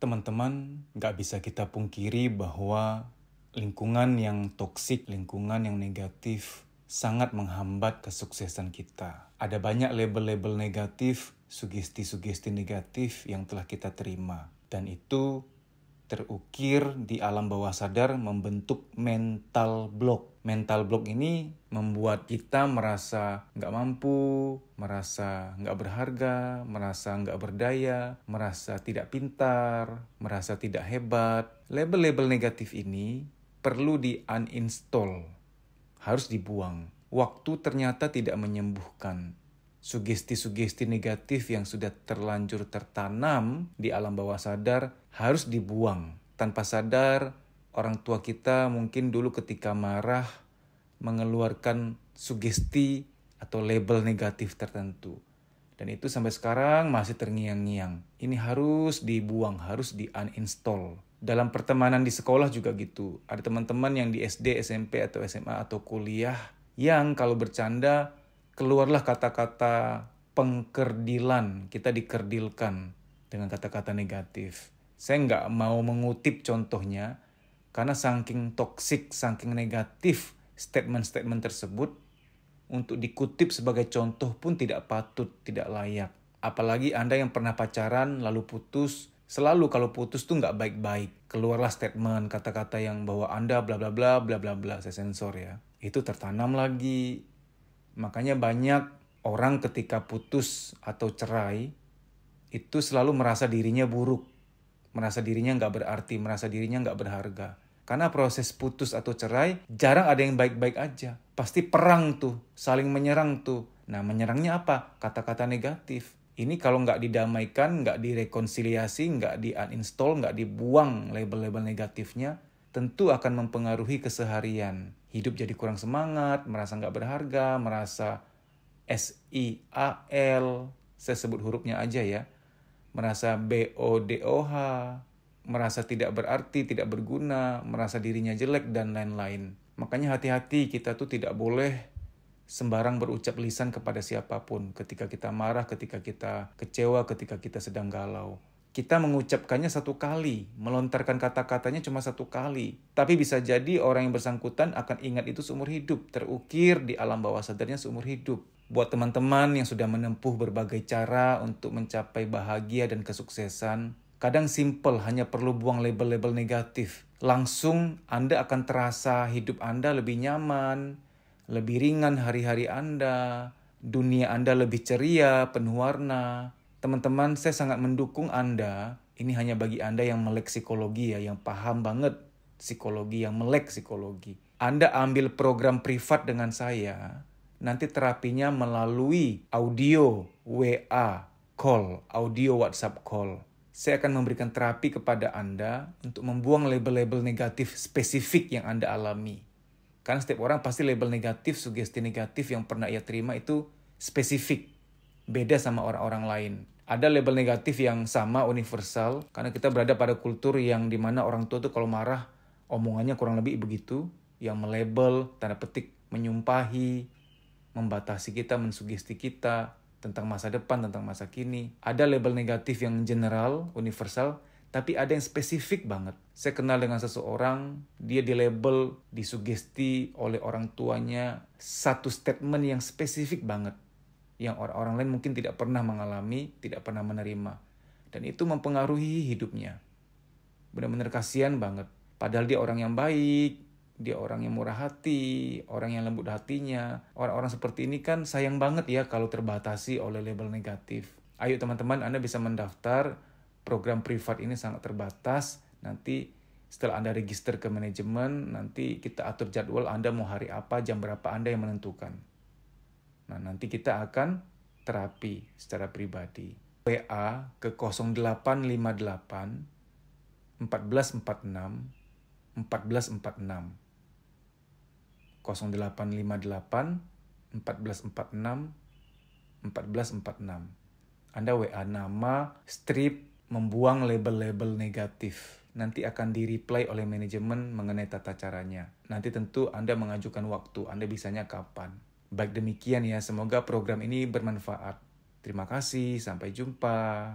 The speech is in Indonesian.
teman-teman, nggak bisa kita pungkiri bahwa lingkungan yang toksik, lingkungan yang negatif sangat menghambat kesuksesan kita. Ada banyak label-label negatif, sugesti-sugesti negatif yang telah kita terima. Dan itu terukir di alam bawah sadar membentuk mental block. Mental block ini membuat kita merasa nggak mampu, merasa nggak berharga, merasa nggak berdaya, merasa tidak pintar, merasa tidak hebat. Label-label negatif ini perlu di-uninstall, harus dibuang. Waktu ternyata tidak menyembuhkan. Sugesti-sugesti negatif yang sudah terlanjur tertanam di alam bawah sadar harus dibuang. Tanpa sadar, orang tua kita mungkin dulu ketika marah mengeluarkan sugesti atau label negatif tertentu. Dan itu sampai sekarang masih terngiang-ngiang. Ini harus dibuang, harus di-uninstall. Dalam pertemanan di sekolah juga gitu. Ada teman-teman yang di SD, SMP, atau SMA, atau kuliah yang kalau bercanda keluarlah kata-kata pengkerdilan, kita dikerdilkan dengan kata-kata negatif. Saya nggak mau mengutip contohnya, karena saking toksik, saking negatif statement-statement tersebut, untuk dikutip sebagai contoh pun tidak patut, tidak layak. Apalagi Anda yang pernah pacaran lalu putus, selalu kalau putus tuh nggak baik-baik. Keluarlah statement, kata-kata yang bahwa Anda bla bla bla bla bla bla, saya sensor ya. Itu tertanam lagi. Makanya banyak orang ketika putus atau cerai, itu selalu merasa dirinya buruk. Merasa dirinya nggak berarti, merasa dirinya nggak berharga. Karena proses putus atau cerai, jarang ada yang baik-baik aja. Pasti perang tuh, saling menyerang tuh. Nah, menyerangnya apa? Kata-kata negatif. Ini kalau nggak didamaikan, nggak direkonsiliasi, nggak di-uninstall, nggak dibuang label-label negatifnya, tentu akan mempengaruhi keseharian. Hidup jadi kurang semangat, merasa nggak berharga, merasa SIAL, saya sebut hurufnya aja ya, merasa BODOH, merasa tidak berarti, tidak berguna, merasa dirinya jelek, dan lain-lain. Makanya hati-hati, kita tuh tidak boleh sembarang berucap lisan kepada siapapun. Ketika kita marah, ketika kita kecewa, ketika kita sedang galau. Kita mengucapkannya satu kali, melontarkan kata-katanya cuma satu kali. Tapi bisa jadi orang yang bersangkutan akan ingat itu seumur hidup, terukir di alam bawah sadarnya seumur hidup. Buat teman-teman yang sudah menempuh berbagai cara untuk mencapai bahagia dan kesuksesan, kadang simple, hanya perlu buang label-label negatif. Langsung Anda akan terasa hidup Anda lebih nyaman, lebih ringan hari-hari Anda, dunia Anda lebih ceria, penuh warna. Teman-teman, saya sangat mendukung Anda. Ini hanya bagi Anda yang melek psikologi ya, yang paham banget psikologi, yang melek psikologi. Anda ambil program privat dengan saya, nanti terapinya melalui audio WA call, audio WhatsApp call. Saya akan memberikan terapi kepada Anda untuk membuang label-label negatif spesifik yang Anda alami. Karena setiap orang pasti label negatif, sugesti negatif yang pernah ia terima itu spesifik. Beda sama orang-orang lain. Ada label negatif yang sama, universal, karena kita berada pada kultur yang dimana orang tua tuh kalau marah, omongannya kurang lebih begitu, yang melabel, tanda petik, menyumpahi, membatasi kita, mensugesti kita, tentang masa depan, tentang masa kini. Ada label negatif yang general, universal, tapi ada yang spesifik banget. Saya kenal dengan seseorang, dia dilabel, disugesti oleh orang tuanya, satu statement yang spesifik banget, yang orang-orang lain mungkin tidak pernah mengalami, tidak pernah menerima. Dan itu mempengaruhi hidupnya. Benar-benar kasihan banget. Padahal dia orang yang baik, dia orang yang murah hati, orang yang lembut hatinya. Orang-orang seperti ini kan sayang banget ya kalau terbatasi oleh label negatif. Ayo teman-teman, Anda bisa mendaftar. Program privat ini sangat terbatas. Nanti setelah Anda register ke manajemen, nanti kita atur jadwal Anda mau hari apa, jam berapa Anda yang menentukan. Nah, nanti kita akan terapi secara pribadi. WA ke 0858 1446 1446. 0858 1446 1446. Anda WA nama, strip, membuang label-label negatif. Nanti akan di-reply oleh manajemen mengenai tata caranya. Nanti tentu Anda mengajukan waktu, Anda bisanya kapan. Baik demikian ya, semoga program ini bermanfaat. Terima kasih, sampai jumpa.